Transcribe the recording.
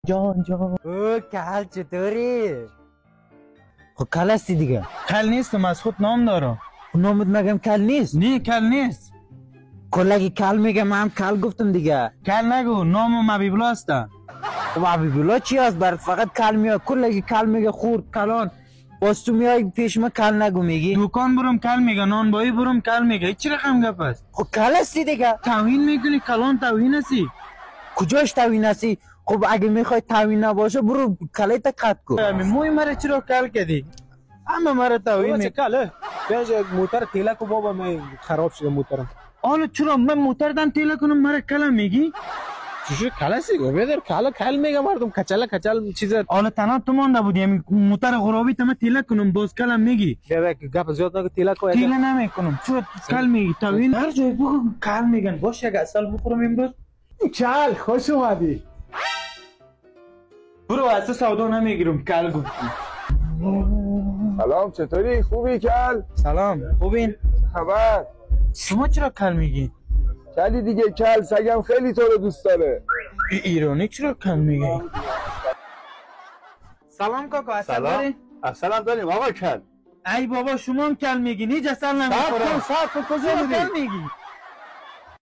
جان او کل چطوری؟ خب کل هستی دیگه. کل نیستم، از خود نام دارم. نامت مگم کل نیست؟ نه کل نیست. کلگی کل میگه، من هم کل گفتم دیگه. کل نگو، نامم حبیبالله است. خب حبیبالله چی هست؟ برات فقط کل میاد. کلگی کل میگه خورد کلان. باز تو میای پیش ما کل نگو میگی. دکان برم کل میگه، نانبایی برم کل میگه. این چی رقم گپ است؟ خب کل هستی دیگه. توهین میکنی، کلان توهین هستی. کجاش توهین هستی؟ خب اگه میخوای توهین نباشه برو کلیت قطع کن. موی مرا چرا کل کردی؟ همه مرا توهین چه کله؟ بیاج موتر تیله کو بابا، من خراب شده موترم. حالا چرا من موتر دان تیله کنم مرا کل میگی؟ چیزی کله سی گو بدر کل میگه مردم کچل چیز. حالا تنها تو مانده بودی، همین موتر غرابی تمام تیله کنم باز کلم میگی. بیا گپ زیاد نگو، تیله کو. تیله نمیکنم. چرا کل میگی؟ توهین هر جای بگو کل میگن. باشه یک اصل بخورم امروز. کل خوش اومدی. برو اصلا سودا نمیگیرم، کل گفتی. سلام، چطوری؟ خوبی کل؟ سلام، خوبین؟ خبر؟ شما چرا کل میگی؟ کلی دیگه کل، سگم خیلی تو رو دوست داره. ایرانی چرا کل میگی؟ سلام کاکا، اصل داری؟ اصلا داریم آقا کل. ای بابا شما هم کل میگی، نیج اصل نمیخورم. صاحب کجا چرا بودی؟ کل میگی؟